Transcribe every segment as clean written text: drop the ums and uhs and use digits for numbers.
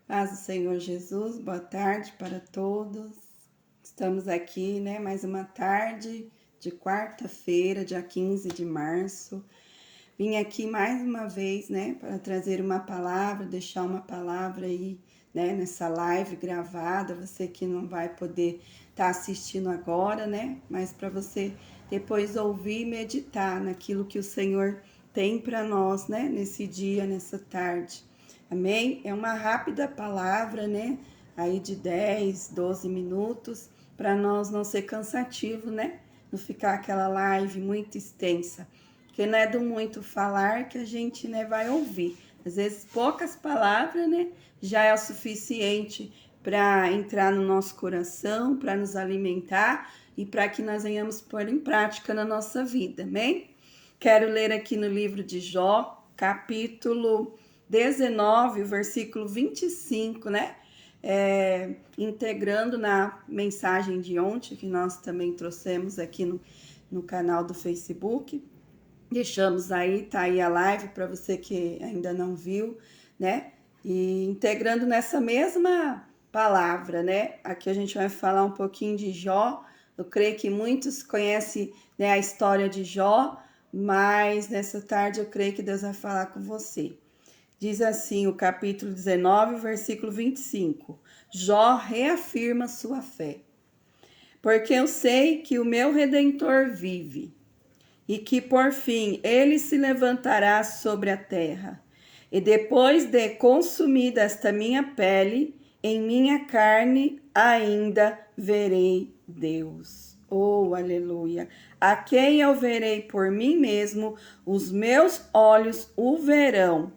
Paz do Senhor Jesus, boa tarde para todos. Estamos aqui, mais uma tarde de quarta-feira, dia 15 de março. Vim aqui mais uma vez, para trazer uma palavra, deixar uma palavra aí, nessa live gravada. Você que não vai poder estar assistindo agora, mas para você depois ouvir e meditar naquilo que o Senhor tem para nós, nesse dia, nessa tarde. Amém? É uma rápida palavra, aí de 10, 12 minutos, para nós não ser cansativo, não ficar aquela live muito extensa. Porque não é do muito falar que a gente, vai ouvir. Às vezes poucas palavras, já é o suficiente para entrar no nosso coração, para nos alimentar e para que nós venhamos pôr em prática na nossa vida, amém? Quero ler aqui no livro de Jó, capítulo 19, versículo 25, integrando na mensagem de ontem, que nós também trouxemos aqui no canal do Facebook. Deixamos aí, tá aí a live para você que ainda não viu, E integrando nessa mesma palavra, Aqui a gente vai falar um pouquinho de Jó. Eu creio que muitos conhecem, a história de Jó, mas nessa tarde eu creio que Deus vai falar com você. Diz assim o capítulo 19, versículo 25. Jó reafirma sua fé. Porque eu sei que o meu Redentor vive, e que por fim ele se levantará sobre a terra. E depois de consumida esta minha pele, em minha carne ainda verei Deus. Oh, aleluia! A quem eu verei por mim mesmo, os meus olhos o verão,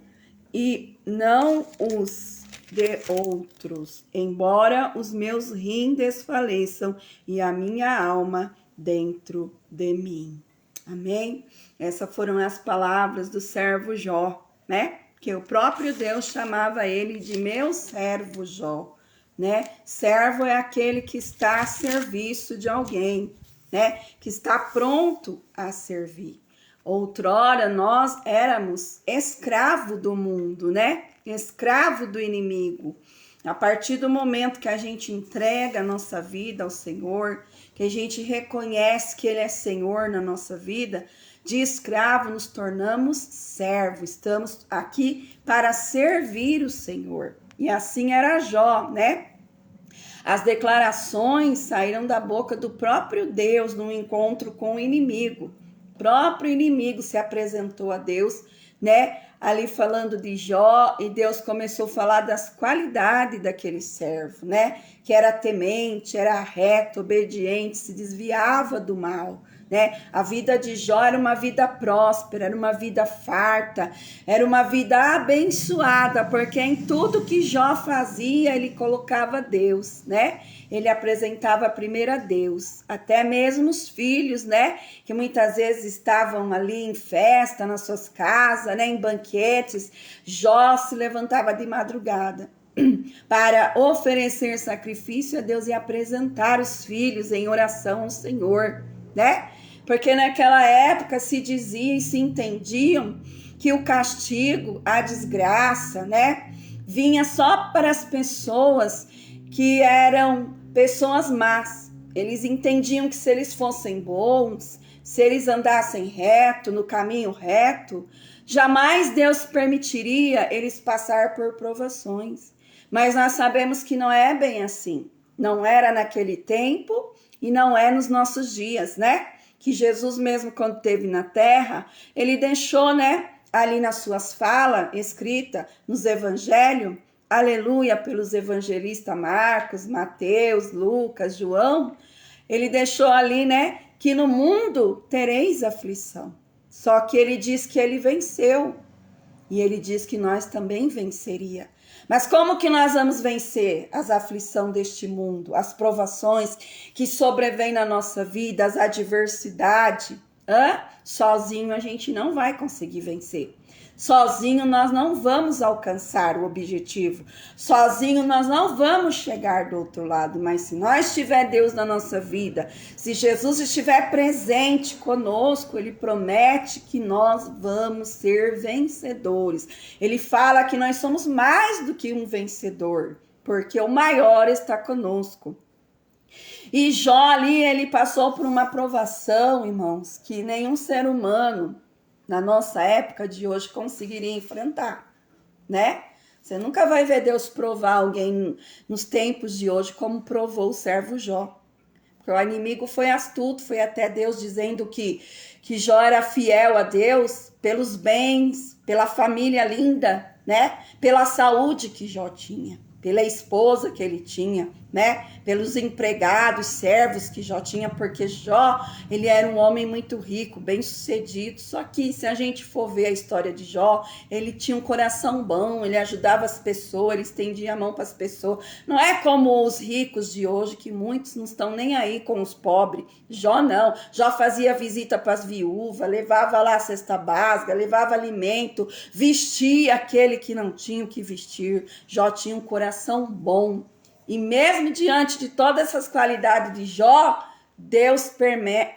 e não os de outros, embora os meus rins desfaleçam e a minha alma dentro de mim. Amém? Essas foram as palavras do servo Jó, Que o próprio Deus chamava ele de meu servo Jó, Servo é aquele que está a serviço de alguém, Que está pronto a servir. Outrora nós éramos escravo do mundo, Escravo do inimigo. A partir do momento que a gente entrega a nossa vida ao Senhor, que a gente reconhece que Ele é Senhor na nossa vida, de escravo nos tornamos servo. Estamos aqui para servir o Senhor. E assim era Jó, As declarações saíram da boca do próprio Deus no encontro com o inimigo. O próprio inimigo se apresentou a Deus, ali falando de Jó, e Deus começou a falar das qualidades daquele servo, Que era temente, era reto, obediente, se desviava do mal, A vida de Jó era uma vida próspera, era uma vida farta, era uma vida abençoada, porque em tudo que Jó fazia, ele colocava Deus, Ele apresentava primeiro a Deus, até mesmo os filhos, Que muitas vezes estavam ali em festa, nas suas casas, em banquetes. Jó se levantava de madrugada para oferecer sacrifício a Deus e apresentar os filhos em oração ao Senhor, Porque naquela época se dizia e se entendiam que o castigo, a desgraça, vinha só para as pessoas que eram pessoas más. Eles entendiam que se eles fossem bons, se eles andassem reto, no caminho reto, jamais Deus permitiria eles passar por provações. Mas nós sabemos que não é bem assim. Não era naquele tempo e não é nos nossos dias, Que Jesus mesmo, quando esteve na terra, ele deixou, ali nas suas falas, escrita nos evangelhos, aleluia, pelos evangelistas Marcos, Mateus, Lucas, João, ele deixou ali, que no mundo tereis aflição. Só que ele diz que ele venceu. E ele diz que nós também venceria. Mas como que nós vamos vencer as aflições deste mundo, as provações que sobrevêm na nossa vida, as adversidades? Sozinho a gente não vai conseguir vencer. Sozinho nós não vamos alcançar o objetivo. Sozinho nós não vamos chegar do outro lado. Mas se nós tiver Deus na nossa vida, se Jesus estiver presente conosco, Ele promete que nós vamos ser vencedores. Ele fala que nós somos mais do que um vencedor, porque o maior está conosco. E Jó ali, ele passou por uma provação, irmãos, que nenhum ser humano na nossa época de hoje conseguiria enfrentar, né? Você nunca vai ver Deus provar alguém nos tempos de hoje como provou o servo Jó. Porque o inimigo foi astuto, foi até Deus dizendo que Jó era fiel a Deus pelos bens, pela família linda, né? Pela saúde que Jó tinha, pela esposa que ele tinha, né? Pelos empregados, servos que Jó tinha, porque Jó, ele era um homem muito rico, bem sucedido. Só que se a gente for ver a história de Jó, ele tinha um coração bom, ele ajudava as pessoas, ele estendia a mão para as pessoas. Não é como os ricos de hoje, que muitos não estão nem aí com os pobres. Jó não. Jó fazia visita para as viúvas, levava lá a cesta básica, levava alimento, vestia aquele que não tinha o que vestir. Jó tinha um coração bom. E mesmo diante de todas essas qualidades de Jó, Deus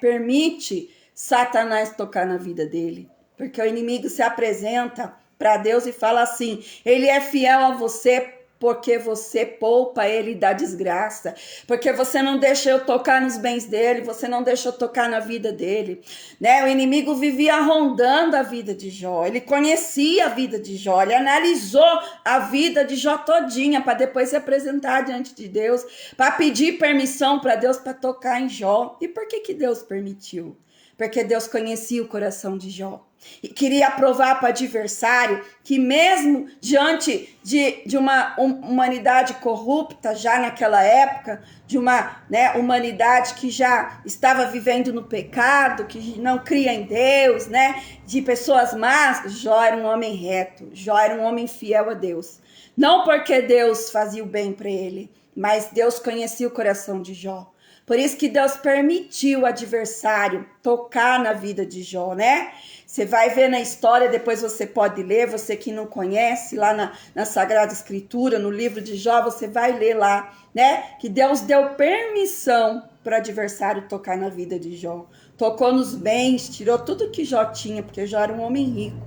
permite Satanás tocar na vida dele. Porque o inimigo se apresenta para Deus e fala assim: ele é fiel a você porque você poupa ele da desgraça, porque você não deixa eu tocar nos bens dele, você não deixa eu tocar na vida dele, né? O inimigo vivia rondando a vida de Jó, ele conhecia a vida de Jó, ele analisou a vida de Jó todinha, para depois se apresentar diante de Deus, para pedir permissão para Deus para tocar em Jó. E por que Deus permitiu? Porque Deus conhecia o coração de Jó e queria provar para o adversário que mesmo diante de uma humanidade corrupta já naquela época, de uma humanidade que já estava vivendo no pecado, que não cria em Deus, né, de pessoas más, Jó era um homem reto, Jó era um homem fiel a Deus. Não porque Deus fazia o bem para ele, mas Deus conhecia o coração de Jó. Por isso que Deus permitiu o adversário tocar na vida de Jó, né? Você vai ver na história, depois você pode ler, você que não conhece, lá na Sagrada Escritura, no livro de Jó, você vai ler lá, né? Que Deus deu permissão para o adversário tocar na vida de Jó. Tocou nos bens, tirou tudo que Jó tinha, porque Jó era um homem rico.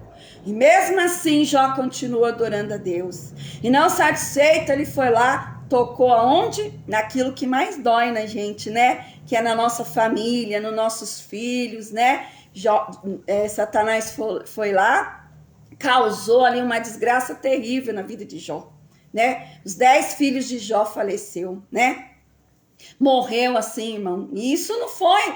E mesmo assim, Jó continuou adorando a Deus. E não satisfeito, ele foi lá, tocou aonde? Naquilo que mais dói na gente, né? Que é na nossa família, nos nossos filhos, né? Satanás foi lá, causou ali uma desgraça terrível na vida de Jó, né? Os 10 filhos de Jó faleceu, né? Morreu assim, irmão. E isso não foi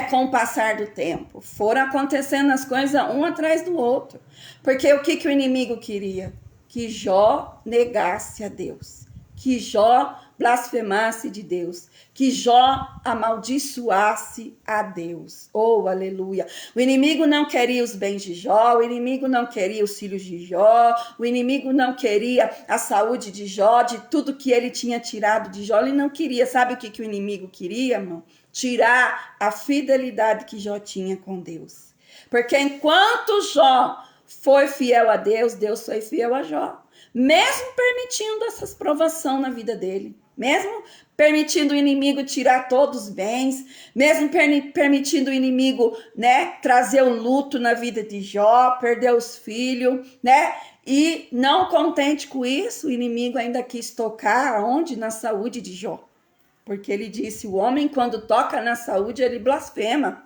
com o passar do tempo. Foram acontecendo as coisas um atrás do outro. Porque o que o inimigo queria? Que Jó negasse a Deus. Que Jó blasfemasse de Deus, que Jó amaldiçoasse a Deus. Oh, aleluia. O inimigo não queria os bens de Jó, o inimigo não queria os filhos de Jó, o inimigo não queria a saúde de Jó, de tudo que ele tinha tirado de Jó, ele não queria. Sabe o que o inimigo queria, irmão? Tirar a fidelidade que Jó tinha com Deus. Porque enquanto Jó foi fiel a Deus, Deus foi fiel a Jó. Mesmo permitindo essas provações na vida dele, mesmo permitindo o inimigo tirar todos os bens, mesmo permitindo o inimigo, né, trazer o luto na vida de Jó, perder os filhos, né? E não contente com isso, o inimigo ainda quis tocar onde? Na saúde de Jó. Porque ele disse: o homem, quando toca na saúde, ele blasfema.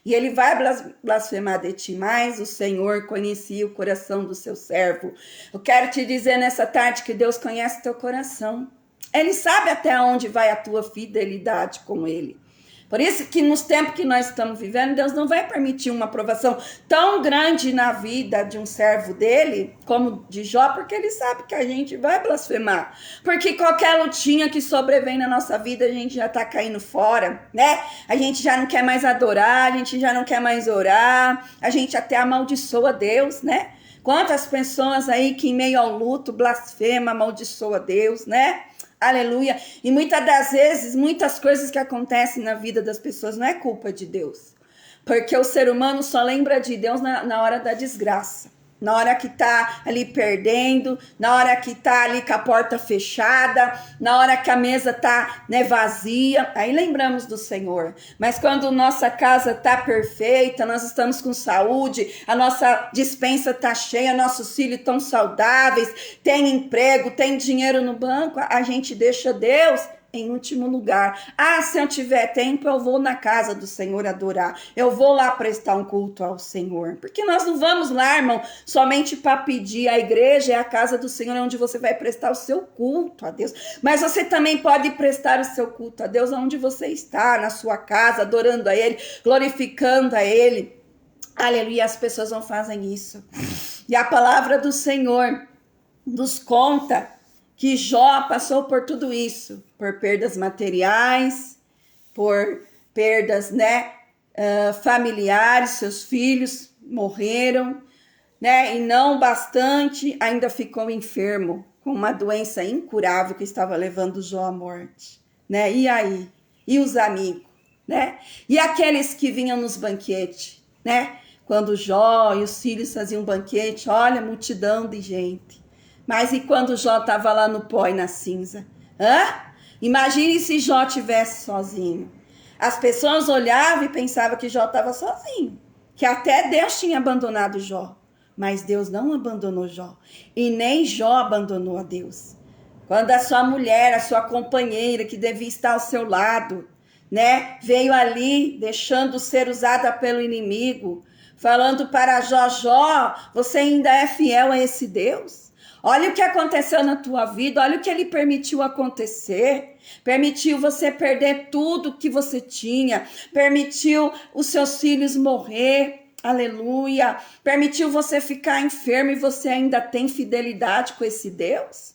E ele vai blasfemar de ti, mas o Senhor conhecia o coração do seu servo. Eu quero te dizer nessa tarde que Deus conhece teu coração. Ele sabe até onde vai a tua fidelidade com ele. Por isso que nos tempos que nós estamos vivendo, Deus não vai permitir uma provação tão grande na vida de um servo dele, como de Jó, porque ele sabe que a gente vai blasfemar. Porque qualquer lutinha que sobrevém na nossa vida, a gente já está caindo fora, né? A gente já não quer mais adorar, a gente já não quer mais orar, a gente até amaldiçoa Deus, né? Quantas pessoas aí que em meio ao luto blasfema, amaldiçoa Deus, né? Aleluia. E muitas das vezes, muitas coisas que acontecem na vida das pessoas não é culpa de Deus. Porque o ser humano só lembra de Deus na hora da desgraça. na hora que tá ali perdendo, na hora que tá ali com a porta fechada, na hora que a mesa tá, né, vazia, aí lembramos do Senhor. Mas quando nossa casa tá perfeita, nós estamos com saúde, a nossa despensa tá cheia, nossos filhos estão saudáveis, tem emprego, tem dinheiro no banco, a gente deixa Deus em último lugar. Ah, se eu tiver tempo, eu vou na casa do Senhor adorar. Eu vou lá prestar um culto ao Senhor. Porque nós não vamos lá, irmão, somente para pedir. A igreja é a casa do Senhor, onde você vai prestar o seu culto a Deus. Mas você também pode prestar o seu culto a Deus onde você está, na sua casa, adorando a Ele, glorificando a Ele. Aleluia, as pessoas não fazem isso. E a palavra do Senhor nos conta que Jó passou por tudo isso, por perdas materiais, por perdas, né, familiares, seus filhos morreram, né, e não bastante, ainda ficou enfermo, com uma doença incurável que estava levando Jó à morte, né, e aí? E os amigos, né, e aqueles que vinham nos banquetes, né, quando Jó e os filhos faziam banquete, olha, multidão de gente. Mas e quando Jó estava lá no pó e na cinza? Imagine se Jó estivesse sozinho. As pessoas olhavam e pensavam que Jó estava sozinho. Que até Deus tinha abandonado Jó. Mas Deus não abandonou Jó. E nem Jó abandonou a Deus. Quando a sua mulher, a sua companheira, que devia estar ao seu lado, né, veio ali deixando ser usada pelo inimigo, falando para Jó, Jó, você ainda é fiel a esse Deus? Olha o que aconteceu na tua vida, olha o que ele permitiu acontecer. Permitiu você perder tudo que você tinha, permitiu os seus filhos morrer, aleluia. Permitiu você ficar enfermo e você ainda tem fidelidade com esse Deus,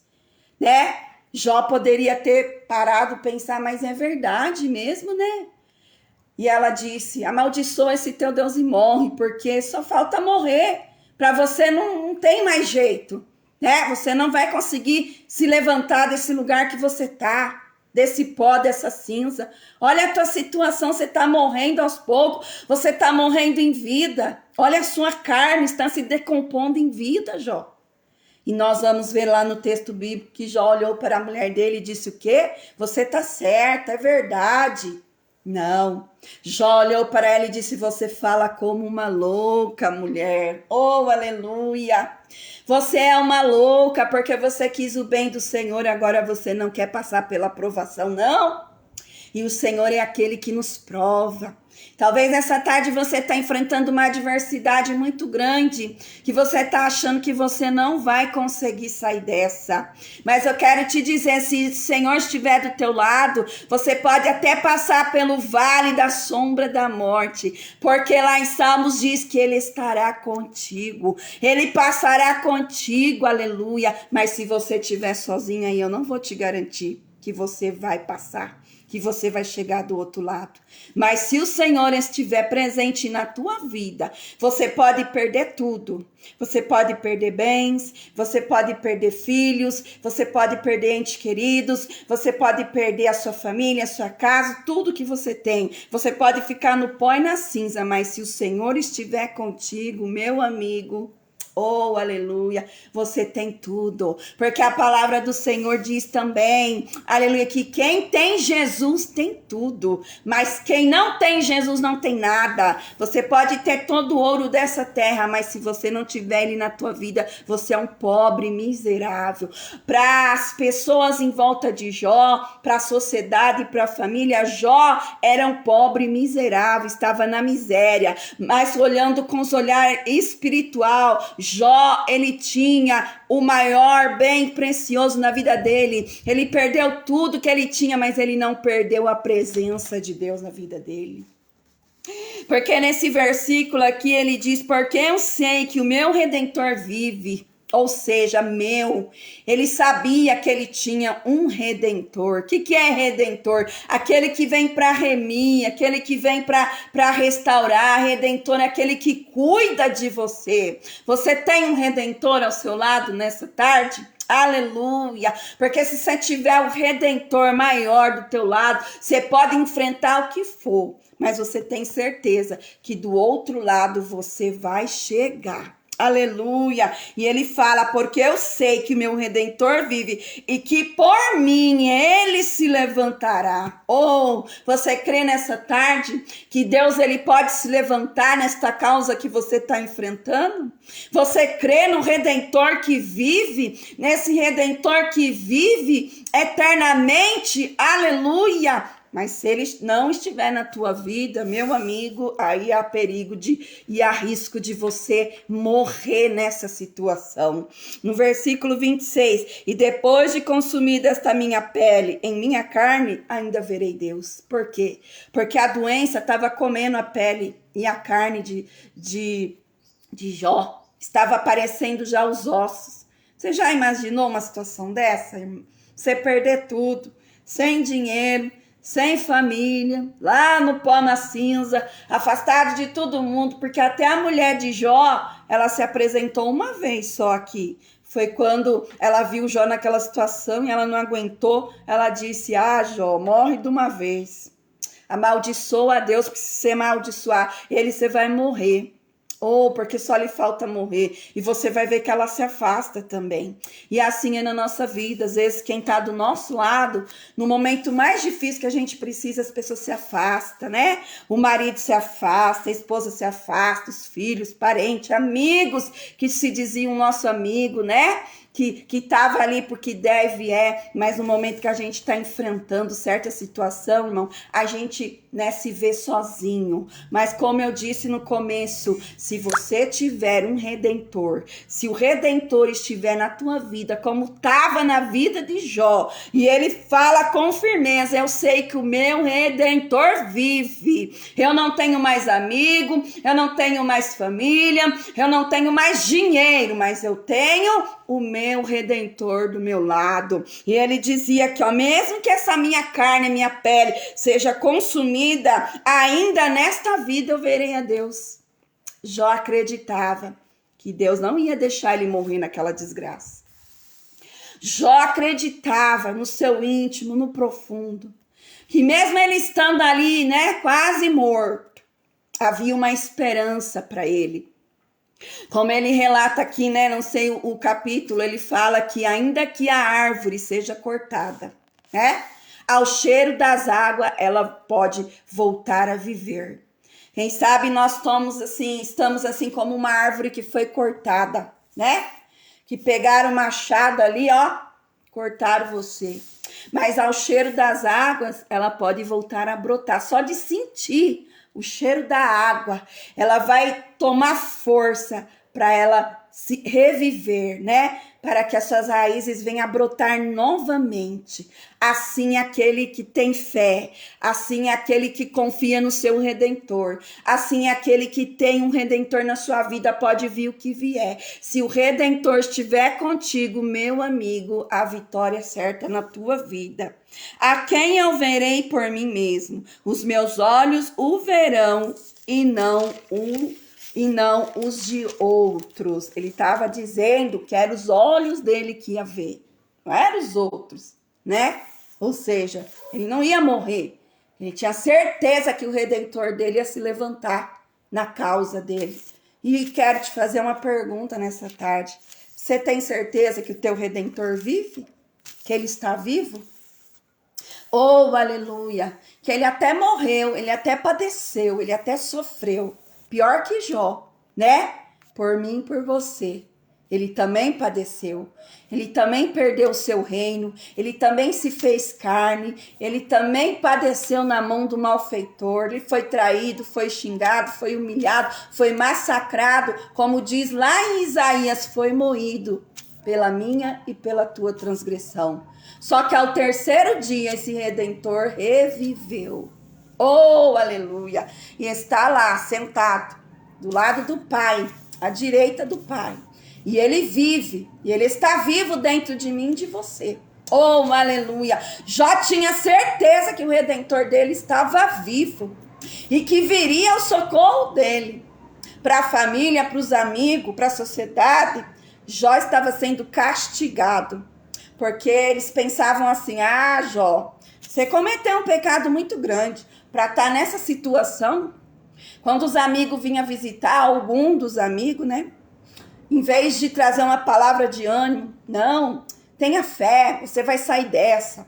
né? Jó poderia ter parado e pensar, mas é verdade mesmo, né? E ela disse, amaldiçoa esse teu Deus e morre, porque só falta morrer. Para você não tem mais jeito. Né? Você não vai conseguir se levantar desse lugar que você tá, desse pó, dessa cinza. Olha a tua situação, você tá morrendo aos poucos, você tá morrendo em vida. Olha a sua carne, está se decompondo em vida, Jó. E nós vamos ver lá no texto bíblico que Jó olhou para a mulher dele e disse o quê? Você tá certa, é verdade. Não, Jó olhou para ela e disse, você fala como uma louca, mulher. Oh, aleluia. Você é uma louca porque você quis o bem do Senhor, agora você não quer passar pela provação, não. E o Senhor é aquele que nos prova. Talvez nessa tarde você está enfrentando uma adversidade muito grande, que você está achando que você não vai conseguir sair dessa. Mas eu quero te dizer, se o Senhor estiver do teu lado, você pode até passar pelo vale da sombra da morte, porque lá em Salmos diz que Ele estará contigo. Ele passará contigo, aleluia. Mas se você estiver sozinho aí, eu não vou te garantir que você vai passar, que você vai chegar do outro lado. Mas se o Senhor estiver presente na tua vida, você pode perder tudo. Você pode perder bens, você pode perder filhos, você pode perder entes queridos, você pode perder a sua família, a sua casa, tudo que você tem. Você pode ficar no pó e na cinza, mas se o Senhor estiver contigo, meu amigo, oh, aleluia, você tem tudo, porque a palavra do Senhor diz também, aleluia, que quem tem Jesus tem tudo, mas quem não tem Jesus não tem nada. Você pode ter todo o ouro dessa terra, mas se você não tiver ele na tua vida, você é um pobre miserável. Para as pessoas em volta de Jó, para a sociedade, para a família, Jó era um pobre miserável, estava na miséria, mas olhando com os olhares espiritual, Jó, ele tinha o maior bem precioso na vida dele. Ele perdeu tudo que ele tinha, mas ele não perdeu a presença de Deus na vida dele. Porque nesse versículo aqui ele diz, porque eu sei que o meu Redentor vive, ou seja, meu. Ele sabia que ele tinha um Redentor. O que é Redentor? Aquele que vem para remir, aquele que vem para restaurar. Redentor é aquele que cuida de você. Você tem um Redentor ao seu lado nessa tarde? Aleluia, porque se você tiver o Redentor maior do teu lado, você pode enfrentar o que for, mas você tem certeza que do outro lado você vai chegar. Aleluia. E ele fala, porque eu sei que o meu Redentor vive e que por mim ele se levantará. Oh, você crê nessa tarde que Deus ele pode se levantar nesta causa que você está enfrentando? Você crê no Redentor que vive, nesse Redentor que vive eternamente? Aleluia. Mas se ele não estiver na tua vida, meu amigo, aí há perigo e há risco de você morrer nessa situação. No versículo 26, e depois de consumida esta minha pele, em minha carne, ainda verei Deus. Por quê? Porque a doença estava comendo a pele e a carne de Jó. Estava aparecendo já os ossos. Você já imaginou uma situação dessa, irmão? Você perder tudo, sem dinheiro, sem família, lá no pó na cinza, afastado de todo mundo, porque até a mulher de Jó, ela se apresentou uma vez só aqui. Foi quando ela viu Jó naquela situação e ela não aguentou, ela disse, Jó, morre de uma vez. Amaldiçoa a Deus, porque se você amaldiçoar ele, você vai morrer. Ou porque só lhe falta morrer. E você vai ver que ela se afasta também. E assim é na nossa vida. Às vezes quem está do nosso lado, no momento mais difícil que a gente precisa, as pessoas se afastam, né? O marido se afasta, a esposa se afasta, os filhos, parentes, amigos que se diziam nosso amigo, né? Que estava ali porque deve mas no momento que a gente está enfrentando certa situação, irmão, a gente, né, se vê sozinho. Mas como eu disse no começo, se você tiver um Redentor, se o Redentor estiver na tua vida, como estava na vida de Jó, e ele fala com firmeza, eu sei que o meu Redentor vive. Eu não tenho mais amigo, eu não tenho mais família, eu não tenho mais dinheiro, mas eu tenho o meu Redentor do meu lado. E ele dizia que, mesmo que essa minha carne, minha pele seja consumida, ainda nesta vida eu verei a Deus. Jó acreditava que Deus não ia deixar ele morrer naquela desgraça. Jó acreditava no seu íntimo, no profundo, que mesmo ele estando ali, né, quase morto, havia uma esperança para ele. Como ele relata aqui, né, não sei o capítulo, ele fala que ainda que a árvore seja cortada, né, ao cheiro das águas, ela pode voltar a viver. Quem sabe nós estamos assim como uma árvore que foi cortada, né, que pegaram o machado ali, cortaram você. Mas ao cheiro das águas, ela pode voltar a brotar, só de sentir o cheiro da água, ela vai tomar força para ela se reviver, né? Para que as suas raízes venham a brotar novamente. Assim aquele que tem fé, assim aquele que confia no seu Redentor, assim aquele que tem um Redentor na sua vida, pode vir o que vier. Se o Redentor estiver contigo, meu amigo, a vitória é certa na tua vida. A quem eu verei por mim mesmo? Os meus olhos o verão e não os de outros. Ele estava dizendo que eram os olhos dele que ia ver, não eram os outros, né? Ou seja, ele não ia morrer. Ele tinha certeza que o Redentor dele ia se levantar na causa dele. E quero te fazer uma pergunta nessa tarde. Você tem certeza que o teu Redentor vive? Que ele está vivo? Oh, aleluia! Que ele até morreu, ele até padeceu, ele até sofreu. Pior que Jó, né? Por mim e por você. Ele também padeceu. Ele também perdeu o seu reino. Ele também se fez carne. Ele também padeceu na mão do malfeitor. Ele foi traído, foi xingado, foi humilhado, foi massacrado. Como diz lá em Isaías, foi moído pela minha e pela tua transgressão. Só que ao terceiro dia esse Redentor reviveu. Oh, aleluia! E está lá, sentado, do lado do Pai, à direita do Pai. E ele vive, e ele está vivo dentro de mim e de você. Oh, aleluia! Jó tinha certeza que o Redentor dele estava vivo e que viria o socorro dele. Para a família, para os amigos, para a sociedade, Jó estava sendo castigado. Porque eles pensavam assim, Jó, você cometeu um pecado muito grande para estar nessa situação. Quando os amigos vinham visitar, algum dos amigos, né? Em vez de trazer uma palavra de ânimo, não, tenha fé, você vai sair dessa.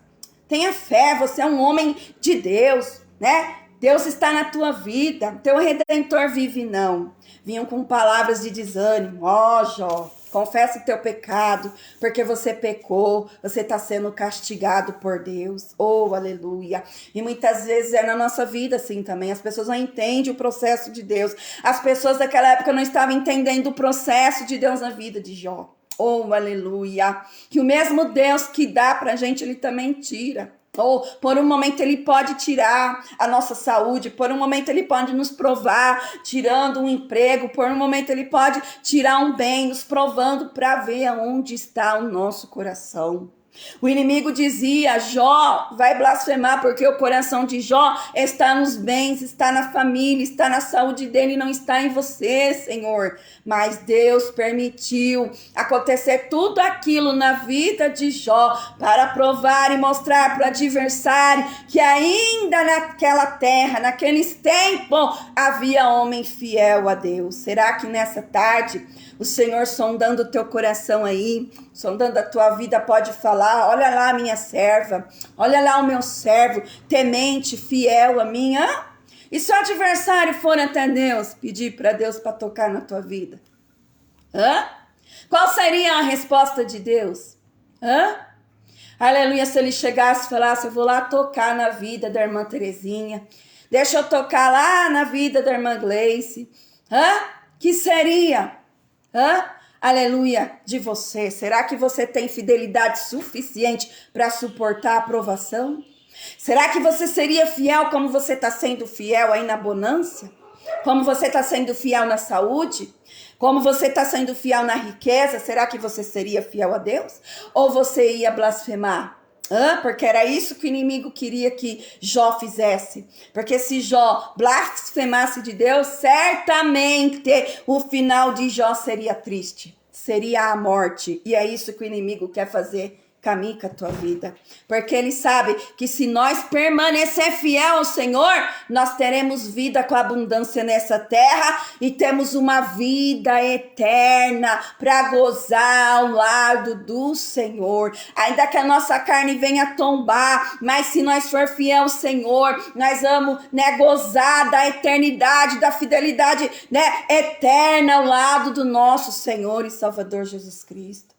Tenha fé, você é um homem de Deus, né? Deus está na tua vida, teu Redentor vive, não. Vinham com palavras de desânimo. Ó, Jó, confessa o teu pecado, porque você pecou, você está sendo castigado por Deus. Oh, aleluia. E muitas vezes é na nossa vida assim também. As pessoas não entendem o processo de Deus. As pessoas daquela época não estavam entendendo o processo de Deus na vida de Jó. Oh, aleluia. Que o mesmo Deus que dá pra gente, ele também tira. Ou por um momento ele pode tirar a nossa saúde, por um momento ele pode nos provar, tirando um emprego, por um momento ele pode tirar um bem, nos provando para ver aonde está o nosso coração. O inimigo dizia: Jó vai blasfemar porque o coração de Jó está nos bens, está na família, está na saúde dele, não está em você, Senhor. Mas Deus permitiu acontecer tudo aquilo na vida de Jó para provar e mostrar para o adversário que ainda naquela terra, naqueles tempos, havia homem fiel a Deus. Será que nessa tarde o Senhor, sondando o teu coração aí, sondando a tua vida, pode falar: olha lá a minha serva, olha lá o meu servo, temente, fiel a mim? E se o adversário for até Deus, pedir para Deus para tocar na tua vida? Qual seria a resposta de Deus? Aleluia, se ele chegasse e falasse: eu vou lá tocar na vida da irmã Terezinha, deixa eu tocar lá na vida da irmã Gleice. Que seria? Aleluia, de você? Será que você tem fidelidade suficiente para suportar a aprovação? Será que você seria fiel como você está sendo fiel aí na bonança? Como você está sendo fiel na saúde? Como você está sendo fiel na riqueza? Será que você seria fiel a Deus? Ou você ia blasfemar? Porque era isso que o inimigo queria que Jó fizesse. Porque se Jó blasfemasse de Deus, certamente o final de Jó seria triste. Seria a morte. E é isso que o inimigo quer fazer caminho com a tua vida, porque ele sabe que se nós permanecer fiel ao Senhor, nós teremos vida com abundância nessa terra e temos uma vida eterna para gozar ao lado do Senhor, ainda que a nossa carne venha tombar, mas se nós for fiel ao Senhor, nós vamos, gozar da eternidade, da fidelidade, eterna ao lado do nosso Senhor e Salvador Jesus Cristo.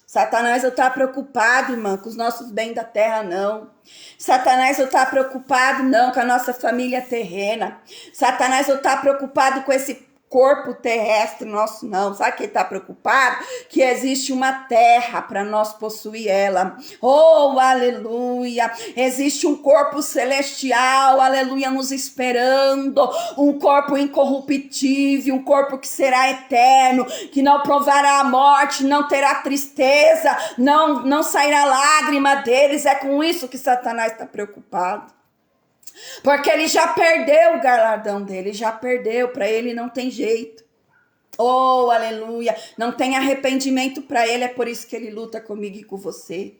Satanás não está preocupado, irmã, com os nossos bens da terra, não. Satanás não está preocupado, não, com a nossa família terrena. Satanás não está preocupado com esse corpo terrestre nosso, não. Sabe que ele está preocupado? Que existe uma terra para nós possuir ela. Oh, aleluia! Existe um corpo celestial, aleluia, nos esperando. Um corpo incorruptível, um corpo que será eterno, que não provará a morte, não terá tristeza, não sairá lágrima deles. É com isso que Satanás está preocupado. Porque ele já perdeu o galardão dele, já perdeu, para ele não tem jeito. Oh, aleluia, não tem arrependimento para ele, é por isso que ele luta comigo e com você.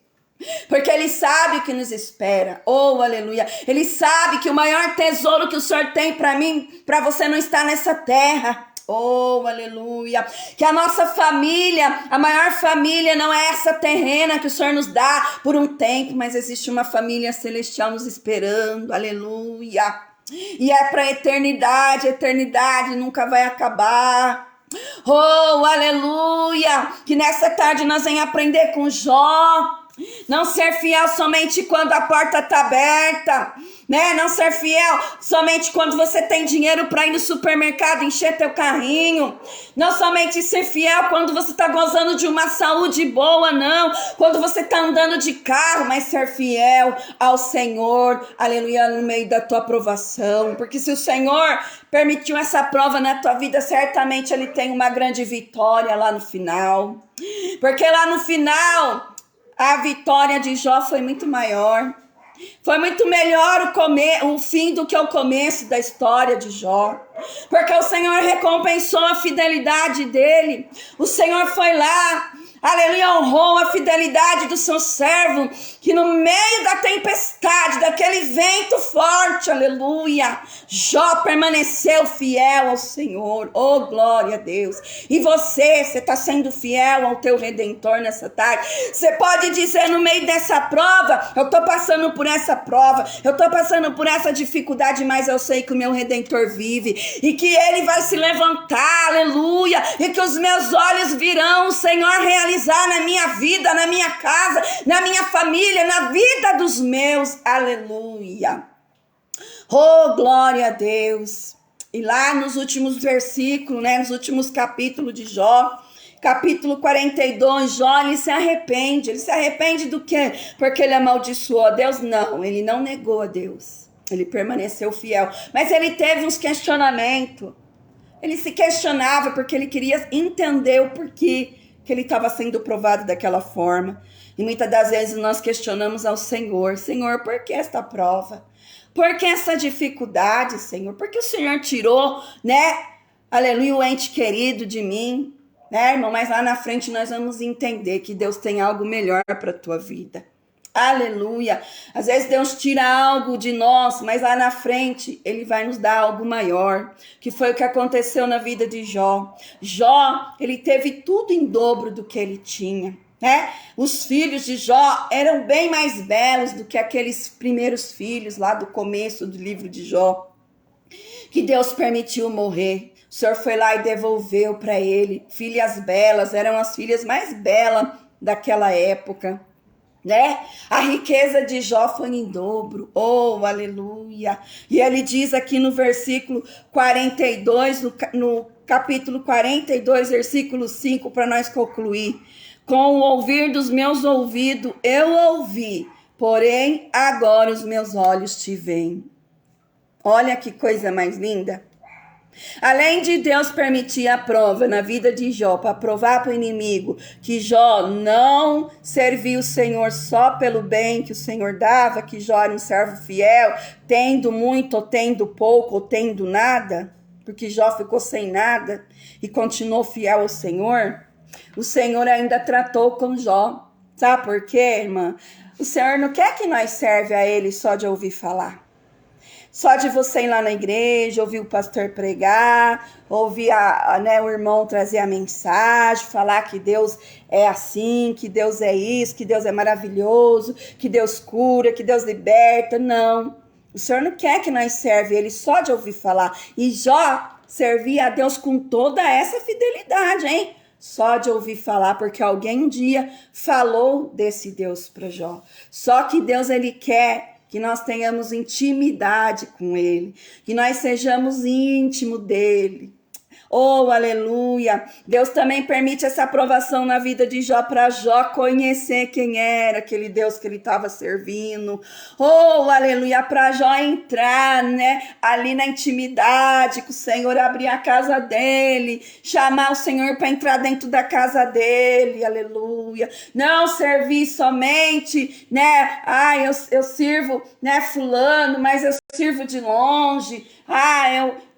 Porque ele sabe o que nos espera. Oh, aleluia, ele sabe que o maior tesouro que o Senhor tem para mim, para você não está nessa terra. Oh, aleluia, que a nossa família, a maior família não é essa terrena que o Senhor nos dá por um tempo, mas existe uma família celestial nos esperando, aleluia, e é para a eternidade nunca vai acabar. Oh, aleluia, que nessa tarde nós venhamos aprender com Jó, não ser fiel somente quando a porta está aberta, não ser fiel somente quando você tem dinheiro para ir no supermercado encher teu carrinho, não somente ser fiel quando você está gozando de uma saúde boa, não, quando você está andando de carro, mas ser fiel ao Senhor, aleluia, no meio da tua provação, porque se o Senhor permitiu essa prova na tua vida, certamente Ele tem uma grande vitória lá no final, porque lá no final a vitória de Jó foi muito maior. Foi muito melhor o fim do que o começo da história de Jó. Porque o Senhor recompensou a fidelidade dele. O Senhor foi lá aleluia, honrou a fidelidade do seu servo, que no meio da tempestade, daquele vento forte, aleluia, Jó permaneceu fiel ao Senhor. Oh, glória a Deus. E você está sendo fiel ao teu Redentor nessa tarde? Você pode dizer no meio dessa prova, eu estou passando por essa prova, eu estou passando por essa dificuldade, mas eu sei que o meu Redentor vive, e que ele vai se levantar, aleluia, e que os meus olhos virão o Senhor realizar na minha vida, na minha casa, na minha família, na vida dos meus, aleluia. Oh, glória a Deus. E lá nos últimos versículos, né, nos últimos capítulos de Jó, capítulo 42, Jó, ele se arrepende. Ele se arrepende do quê? Porque ele amaldiçoou a Deus? Não, ele não negou a Deus. Ele permaneceu fiel. Mas ele teve uns questionamentos. Ele se questionava porque ele queria entender o porquê que ele estava sendo provado daquela forma. E muitas das vezes nós questionamos ao Senhor: Senhor, por que esta prova? Por que essa dificuldade, Senhor? Por que o Senhor tirou, né, aleluia, o ente querido de mim? Né, irmão? Mas lá na frente nós vamos entender que Deus tem algo melhor para a tua vida. Aleluia. Às vezes Deus tira algo de nós, mas lá na frente ele vai nos dar algo maior, que foi o que aconteceu na vida de Jó. Jó, ele teve tudo em dobro do que ele tinha, né? Os filhos de Jó eram bem mais belos do que aqueles primeiros filhos lá do começo do livro de Jó, que Deus permitiu morrer. O Senhor foi lá e devolveu para ele filhas belas, eram as filhas mais belas daquela época, né? A riqueza de Jó foi em dobro. Oh, aleluia. E ele diz aqui no versículo 42, no capítulo 42, versículo 5, para nós concluir: com o ouvir dos meus ouvidos eu ouvi, porém agora os meus olhos te veem. Olha que coisa mais linda. Além de Deus permitir a prova na vida de Jó, para provar para o inimigo que Jó não serviu o Senhor só pelo bem que o Senhor dava, que Jó era um servo fiel, tendo muito ou tendo pouco ou tendo nada, porque Jó ficou sem nada e continuou fiel ao Senhor, o Senhor ainda tratou com Jó. Sabe por quê, irmã? O Senhor não quer que nós serve a Ele só de ouvir falar. Só de você ir lá na igreja, ouvir o pastor pregar, ouvir o irmão trazer a mensagem, falar que Deus é assim, que Deus é isso, que Deus é maravilhoso, que Deus cura, que Deus liberta. Não, o Senhor não quer que nós serve Ele só de ouvir falar. E Jó servia a Deus com toda essa fidelidade, hein? Só de ouvir falar, porque alguém um dia falou desse Deus para Jó. Só que Deus, Ele quer que nós tenhamos intimidade com Ele, que nós sejamos íntimos dEle. Oh, aleluia! Deus também permite essa aprovação na vida de Jó, para Jó conhecer quem era aquele Deus que ele estava servindo. Oh, aleluia! Para Jó entrar, né, ali na intimidade com o Senhor, abrir a casa dele, chamar o Senhor para entrar dentro da casa dele, aleluia! Não servir somente, né, eu sirvo, né, fulano, mas eu sirvo de longe.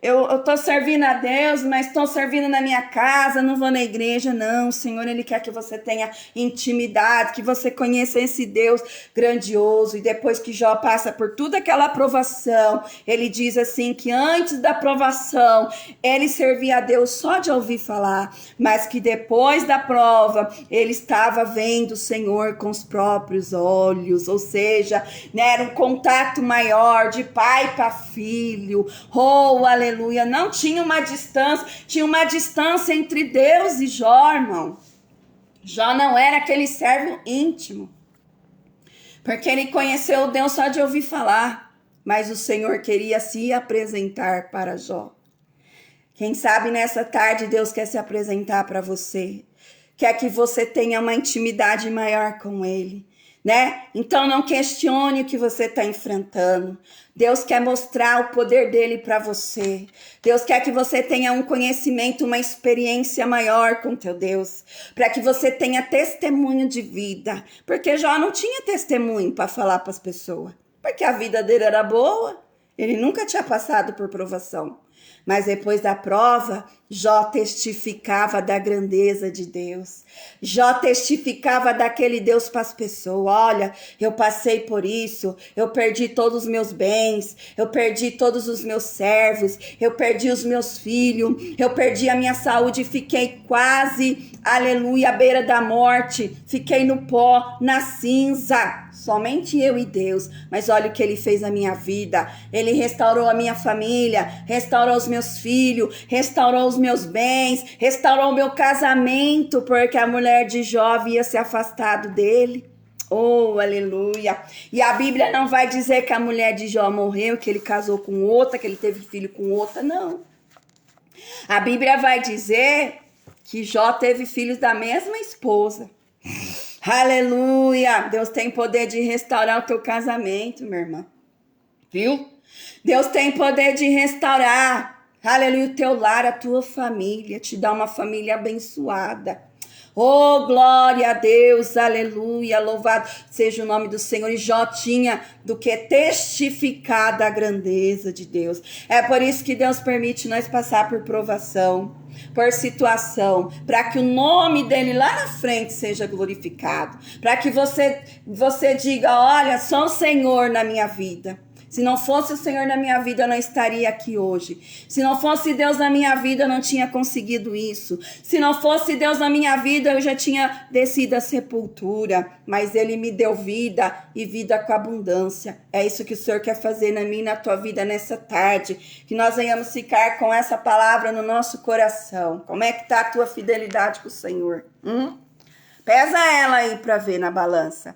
Eu tô servindo a Deus, mas estou servindo na minha casa, não vou na igreja. Não, o Senhor, Ele quer que você tenha intimidade, que você conheça esse Deus grandioso. E depois que Jó passa por toda aquela aprovação, ele diz assim, que antes da aprovação, ele servia a Deus só de ouvir falar, mas que depois da prova, ele estava vendo o Senhor com os próprios olhos, ou seja, né, era um contato maior de pai para filho. Oh, aleluia, não tinha uma distância, tinha uma distância entre Deus e Jó, irmão. Jó não era aquele servo íntimo, porque ele conheceu Deus só de ouvir falar, mas o Senhor queria se apresentar para Jó. Quem sabe nessa tarde Deus quer se apresentar para você, quer que você tenha uma intimidade maior com Ele, né? Então não questione o que você está enfrentando. Deus quer mostrar o poder dele para você. Deus quer que você tenha um conhecimento, uma experiência maior com teu Deus, para que você tenha testemunho de vida, porque Jó não tinha testemunho para falar para as pessoas, porque a vida dele era boa, ele nunca tinha passado por provação. Mas depois da prova, Jó testificava da grandeza de Deus. Jó testificava daquele Deus para as pessoas. Olha, eu passei por isso, eu perdi todos os meus bens, eu perdi todos os meus servos, eu perdi os meus filhos, eu perdi a minha saúde, fiquei quase, aleluia, à beira da morte, fiquei no pó, na cinza. Somente eu e Deus, mas olha o que ele fez na minha vida. Ele restaurou a minha família, restaurou os meus filhos, restaurou os meus bens, restaurou o meu casamento, porque a mulher de Jó havia se afastado dele. Oh, aleluia. E a Bíblia não vai dizer que a mulher de Jó morreu, que ele casou com outra, que ele teve filho com outra, não. A Bíblia vai dizer que Jó teve filhos da mesma esposa. Aleluia! Deus tem poder de restaurar o teu casamento, minha irmã. Viu? Deus tem poder de restaurar, aleluia, o teu lar, a tua família, te dar uma família abençoada. Oh, glória a Deus, aleluia, louvado seja o nome do Senhor. E Jó tinha do que testificar da grandeza de Deus. É por isso que Deus permite nós passar por provação, por situação, para que o nome dele lá na frente seja glorificado, para que você diga, olha, só o Senhor na minha vida. Se não fosse o Senhor na minha vida, eu não estaria aqui hoje. Se não fosse Deus na minha vida, eu não tinha conseguido isso. Se não fosse Deus na minha vida, eu já tinha descido à sepultura. Mas Ele me deu vida e vida com abundância. É isso que o Senhor quer fazer na minha e na tua vida nessa tarde. Que nós venhamos ficar com essa palavra no nosso coração. Como é que está a tua fidelidade com o Senhor? Pesa ela aí para ver na balança.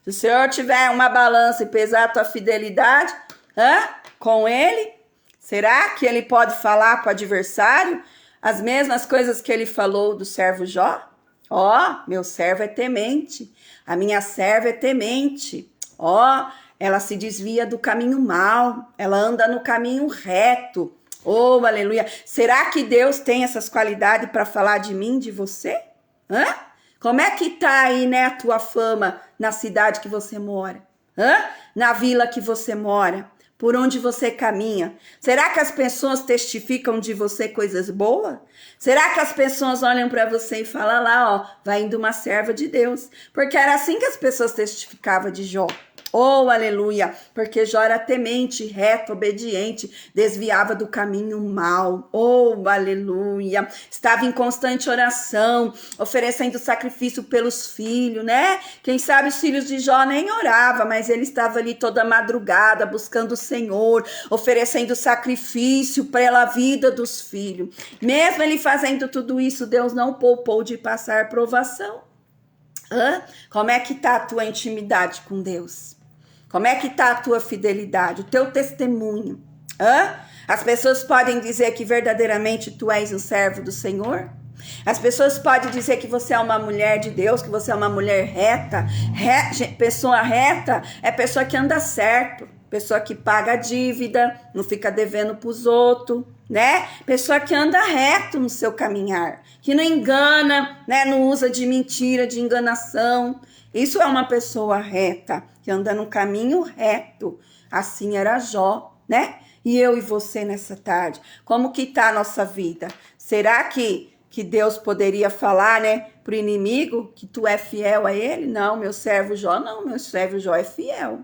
Se o Senhor tiver uma balança e pesar a tua fidelidade com Ele, será que Ele pode falar para o adversário as mesmas coisas que Ele falou do servo Jó? Meu servo é temente, a minha serva é temente. Ela se desvia do caminho mau, ela anda no caminho reto. Oh, aleluia. Será que Deus tem essas qualidades para falar de mim, de você? Como é que tá aí, né, a tua fama na cidade que você mora? Na vila que você mora? Por onde você caminha? Será que as pessoas testificam de você coisas boas? Será que as pessoas olham para você e falam lá, vai indo uma serva de Deus? Porque era assim que as pessoas testificavam de Jó. Oh, aleluia, porque Jó era temente, reto, obediente, desviava do caminho mau. Oh, aleluia, estava em constante oração, oferecendo sacrifício pelos filhos, né? Quem sabe os filhos de Jó nem orava, mas ele estava ali toda madrugada, buscando o Senhor, oferecendo sacrifício pela vida dos filhos. Mesmo ele fazendo tudo isso, Deus não poupou de passar provação. Como é que está a tua intimidade com Deus? Como é que está a tua fidelidade, o teu testemunho? As pessoas podem dizer que verdadeiramente tu és um servo do Senhor? As pessoas podem dizer que você é uma mulher de Deus, que você é uma mulher reta. Pessoa reta é pessoa que anda certo, pessoa que paga a dívida, não fica devendo para os outros, né? Pessoa que anda reto no seu caminhar, que não engana, né? Não usa de mentira, de enganação. Isso é uma pessoa reta, que anda no caminho reto. Assim era Jó, né? E eu e você nessa tarde, como que tá a nossa vida? Será que Deus poderia falar, né, pro inimigo que tu é fiel a ele? Não, meu servo Jó é fiel.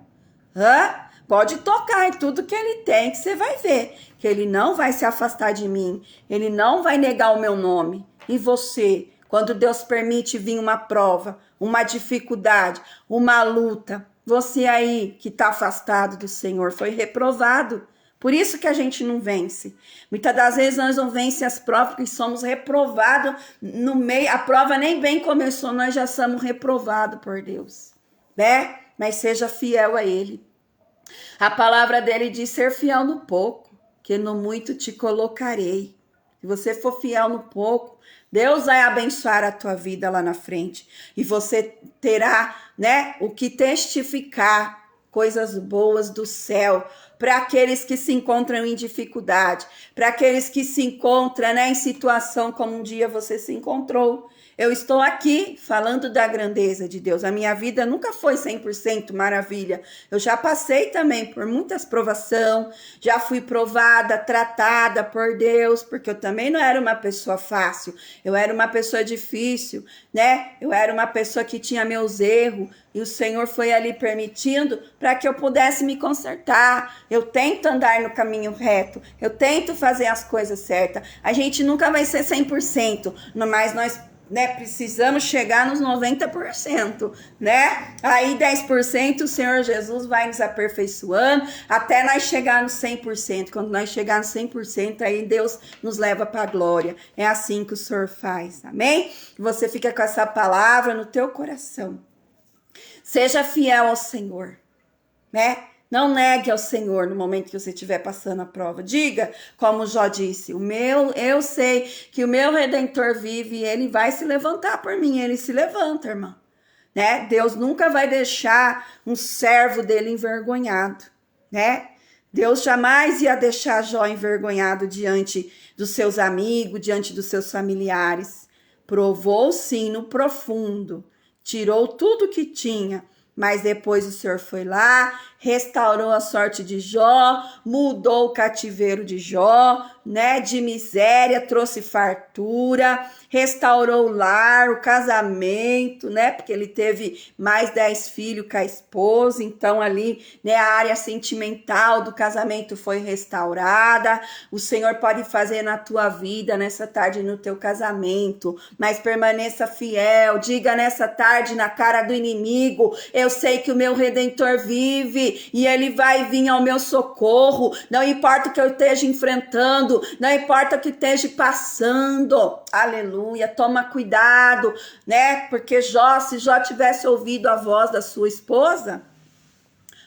Pode tocar em tudo que ele tem, que você vai ver que ele não vai se afastar de mim, ele não vai negar o meu nome. E você, quando Deus permite vir uma prova, uma dificuldade, uma luta, você aí que está afastado do Senhor foi reprovado. Por isso que a gente não vence. Muitas das vezes nós não vencemos as provas porque somos reprovados no meio. A prova nem bem começou, nós já somos reprovados por Deus, né? Mas seja fiel a Ele. A palavra dele diz ser fiel no pouco, que no muito te colocarei. Se você for fiel no pouco, Deus vai abençoar a tua vida lá na frente. E você terá, né, o que testificar coisas boas do céu para aqueles que se encontram em dificuldade, para aqueles que se encontram, né, em situação como um dia você se encontrou. Eu estou aqui falando da grandeza de Deus. A minha vida nunca foi 100% maravilha. Eu já passei também por muitas provações, já fui provada, tratada por Deus, porque eu também não era uma pessoa fácil. Eu era uma pessoa difícil, né? Eu era uma pessoa que tinha meus erros, e o Senhor foi ali permitindo para que eu pudesse me consertar. Eu tento andar no caminho reto, eu tento fazer as coisas certas. A gente nunca vai ser 100%, mas nós, né, precisamos chegar nos 90%, né? Aí 10% o Senhor Jesus vai nos aperfeiçoando até nós chegar no 100%. Quando nós chegar no 100%, aí Deus nos leva para a glória. É assim que o Senhor faz, amém? Você fica com essa palavra no teu coração. Seja fiel ao Senhor, né? Não negue ao Senhor no momento que você estiver passando a prova. Diga, como Jó disse, eu sei que o meu Redentor vive e ele vai se levantar por mim. Ele se levanta, irmão. Né? Deus nunca vai deixar um servo dele envergonhado, né? Deus jamais ia deixar Jó envergonhado diante dos seus amigos, diante dos seus familiares. Provou sim no profundo, tirou tudo que tinha, mas depois o Senhor foi lá, restaurou a sorte de Jó, mudou o cativeiro de Jó, né? De miséria, trouxe fartura, restaurou o lar, o casamento, né? Porque ele teve mais 10 filhos com a esposa, então ali, né, a área sentimental do casamento foi restaurada. O Senhor pode fazer na tua vida, nessa tarde, no teu casamento, mas permaneça fiel. Diga nessa tarde na cara do inimigo: eu sei que o meu Redentor vive e ele vai vir ao meu socorro. Não importa o que eu esteja enfrentando, não importa o que esteja passando. Aleluia. Toma cuidado, né? Porque se Jó tivesse ouvido a voz da sua esposa,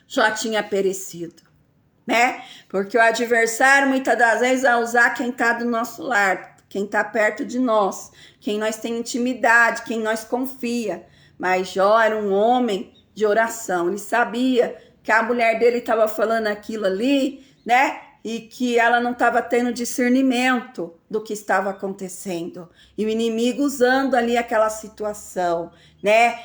Jó tinha perecido, né? Porque o adversário muitas das vezes vai usar quem está do nosso lado, quem está perto de nós, quem nós tem intimidade, quem nós confia. Mas Jó era um homem de oração. Ele sabia que a mulher dele estava falando aquilo ali, né? E que ela não estava tendo discernimento do que estava acontecendo. E o inimigo usando ali aquela situação, né?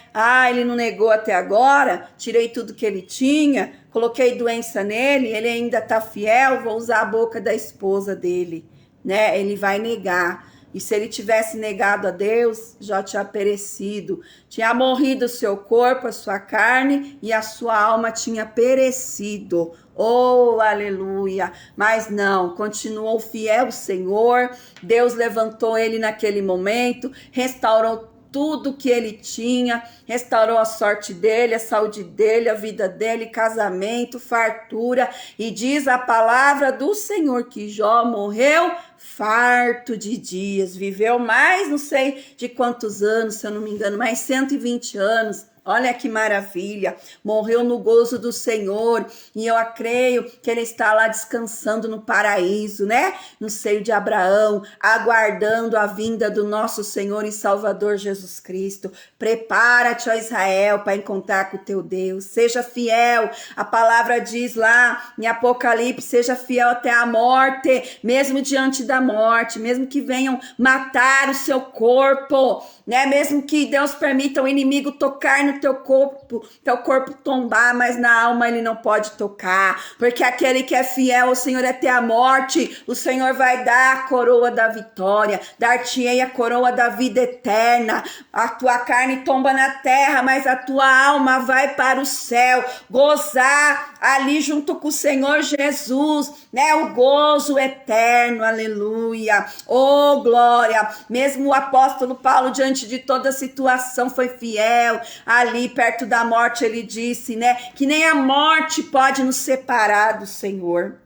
Ele não negou até agora, tirei tudo que ele tinha, coloquei doença nele, ele ainda está fiel, vou usar a boca da esposa dele, né? Ele vai negar. E se ele tivesse negado a Deus, já tinha perecido. Tinha morrido o seu corpo, a sua carne, e a sua alma tinha perecido. Oh, aleluia! Mas não, continuou fiel ao Senhor. Deus levantou ele naquele momento, restaurou tudo que ele tinha, restaurou a sorte dele, a saúde dele, a vida dele, casamento, fartura. E diz a palavra do Senhor que Jó morreu farto de dias, viveu mais, não sei de quantos anos, se eu não me engano, mais 120 anos. Olha que maravilha, morreu no gozo do Senhor, e eu creio que ele está lá descansando no paraíso, né? No seio de Abraão, aguardando a vinda do nosso Senhor e Salvador Jesus Cristo. Prepara-te, ó Israel, para encontrar com o teu Deus. Seja fiel, a palavra diz lá em Apocalipse, seja fiel até a morte, mesmo diante da morte, mesmo que venham matar o seu corpo, né? Mesmo que Deus permita o inimigo tocar no teu corpo tombar, mas na alma ele não pode tocar, porque aquele que é fiel ao Senhor até a morte, o Senhor vai dar a coroa da vitória, dar-te-ei a coroa da vida eterna. A tua carne tomba na terra, mas a tua alma vai para o céu, gozar ali junto com o Senhor Jesus, né? O gozo eterno, aleluia, oh glória. Mesmo o apóstolo Paulo, diante de toda a situação, foi fiel. Ali perto da morte ele disse, né, que nem a morte pode nos separar do Senhor,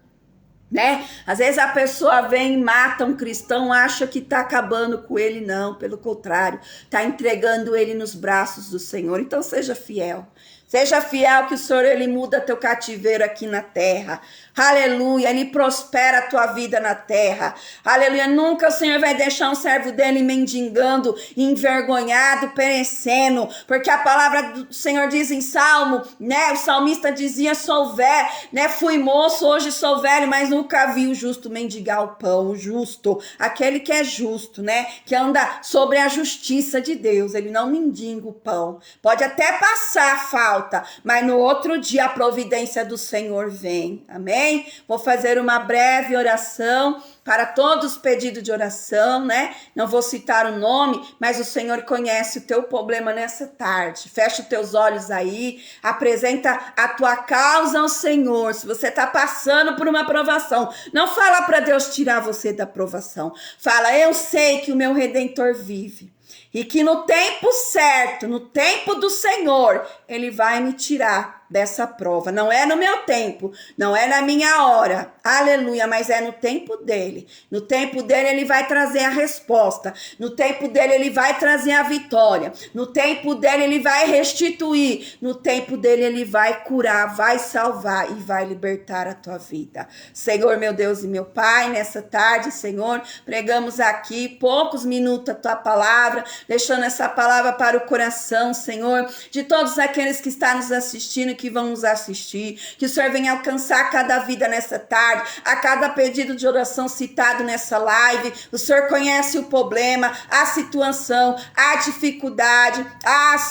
né? Às vezes a pessoa vem e mata um cristão, acha que está acabando com ele, não, pelo contrário, está entregando ele nos braços do Senhor. Então seja fiel Seja fiel que o Senhor, Ele muda teu cativeiro aqui na terra. Aleluia, Ele prospera a tua vida na terra. Aleluia, nunca o Senhor vai deixar um servo dele mendigando, envergonhado, perecendo, porque a palavra do Senhor diz em Salmo, né? O salmista dizia, sou velho, né? Fui moço, hoje sou velho, mas nunca vi o justo mendigar o pão. O justo, aquele que é justo, né? Que anda sobre a justiça de Deus, ele não mendiga o pão. Pode até passar a falta, mas no outro dia a providência do Senhor vem. Amém? Vou fazer uma breve oração para todos os pedidos de oração, né? Não vou citar o nome, mas o Senhor conhece o teu problema nessa tarde. Fecha os teus olhos aí, apresenta a tua causa ao Senhor. Se você está passando por uma provação, não fala para Deus tirar você da provação. Fala, eu sei que o meu Redentor vive. E que no tempo certo, no tempo do Senhor, Ele vai me tirar dessa prova. Não é no meu tempo, não é na minha hora, aleluia, mas é no tempo dele. No tempo dele, Ele vai trazer a resposta. No tempo dele, Ele vai trazer a vitória. No tempo dele, Ele vai restituir. No tempo dele, Ele vai curar, vai salvar e vai libertar a tua vida. Senhor, meu Deus e meu Pai, nessa tarde, Senhor, pregamos aqui poucos minutos a tua palavra, deixando essa palavra para o coração, Senhor, de todos aqueles que estão nos assistindo, que vão nos assistir, que o Senhor venha alcançar cada vida nessa tarde, a cada pedido de oração citado nessa live. O Senhor conhece o problema, a situação, a dificuldade.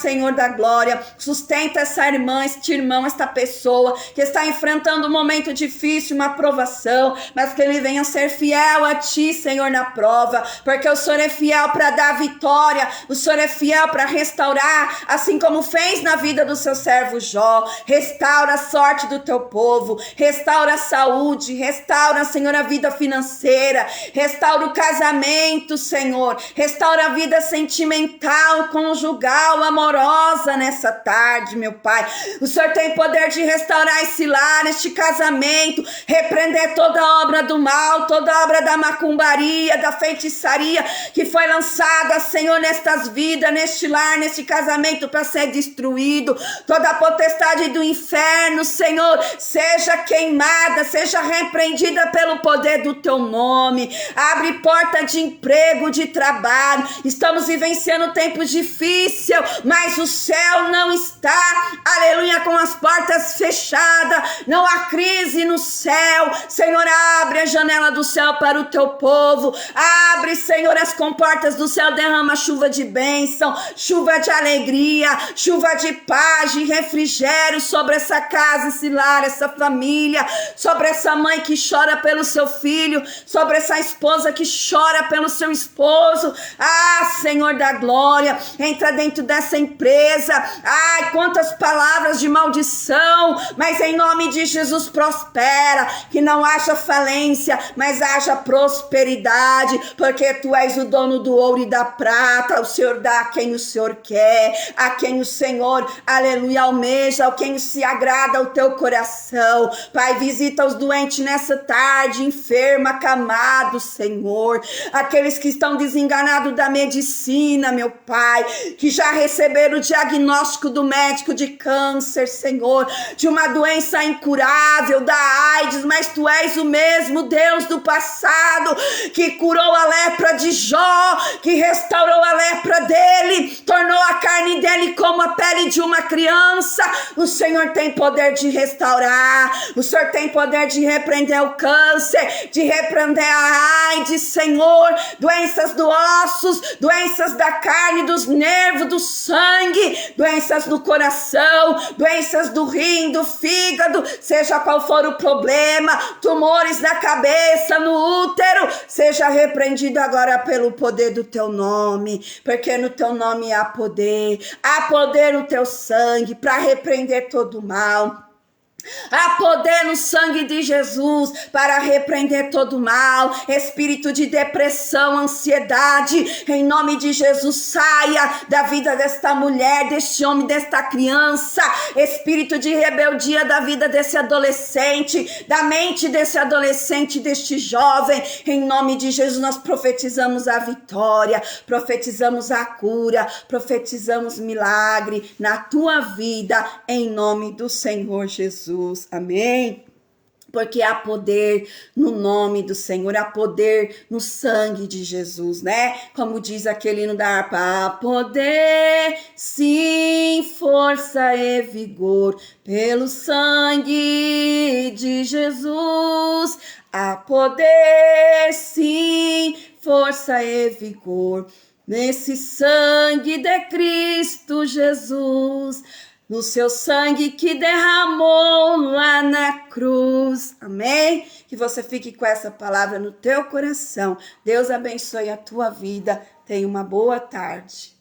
Senhor da glória, sustenta essa irmã, este irmão, esta pessoa que está enfrentando um momento difícil, uma provação, mas que ele venha ser fiel a Ti, Senhor, na prova, porque o Senhor é fiel para dar vitória, o Senhor é fiel para restaurar, assim como fez na vida do seu servo Jó. Restaura a sorte do teu povo, restaura a saúde, restaura, Senhor, a vida financeira, restaura o casamento, Senhor, restaura a vida sentimental, conjugal, amorosa nessa tarde, meu Pai. O Senhor tem poder de restaurar esse lar, este casamento, repreender toda obra do mal, toda obra da macumbaria, da feitiçaria que foi lançada, Senhor, nestas vidas, neste lar, neste casamento para ser destruído, toda a potestade do inferno, Senhor, seja queimada, seja repreendida pelo poder do teu nome. Abre porta de emprego, de trabalho. Estamos vivenciando tempos difíceis, mas o céu não está, aleluia, com as portas fechadas, não há crise no céu. Senhor, abre a janela do céu para o teu povo, abre, Senhor, as comportas do céu, derrama chuva de bênção, chuva de alegria, chuva de paz, de refrigério sobre essa casa, esse lar, essa família, sobre essa mãe que chora pelo seu filho, sobre essa esposa que chora pelo seu esposo. Senhor da glória, entra dentro dessa empresa. Quantas palavras de maldição, mas em nome de Jesus prospera, que não haja falência, mas haja prosperidade, porque Tu és o dono do ouro e da prata. O Senhor dá a quem o Senhor quer, a quem o Senhor, aleluia, almeja, a quem se agrada o teu coração. Pai, visita os doentes nessa tarde, enfermo, acamado, Senhor, aqueles que estão desenganados da medicina, meu Pai, que já receberam o diagnóstico do médico de câncer, Senhor, de uma doença incurável, da AIDS, mas Tu és o mesmo Deus do passado, que curou a lepra de Jó, que restaurou a lepra dele, tornou a carne dele como a pele de uma criança. O Senhor tem poder de restaurar, o Senhor tem poder de repreender o câncer, de repreender a AIDS, Senhor, doenças do ossos, doenças da carne, dos nervos, do sangue, doenças do coração, doenças do rim, do fígado, seja qual for o problema, tumores na cabeça, no útero, seja repreendido agora pelo poder do Teu nome, porque no Teu nome há poder no Teu sangue para repreender todo o mal. Há poder no sangue de Jesus para repreender todo mal, espírito de depressão, ansiedade, em nome de Jesus, saia da vida desta mulher, deste homem, desta criança, espírito de rebeldia da vida desse adolescente, da mente desse adolescente, deste jovem, em nome de Jesus nós profetizamos a vitória, profetizamos a cura, profetizamos milagre na tua vida, em nome do Senhor Jesus. Amém? Porque há poder no nome do Senhor, há poder no sangue de Jesus, né? Como diz aquele hino da harpa, há poder, sim, força e vigor, pelo sangue de Jesus. Há poder, sim, força e vigor, nesse sangue de Cristo Jesus. No seu sangue que derramou lá na cruz. Amém? Que você fique com essa palavra no teu coração. Deus abençoe a tua vida. Tenha uma boa tarde.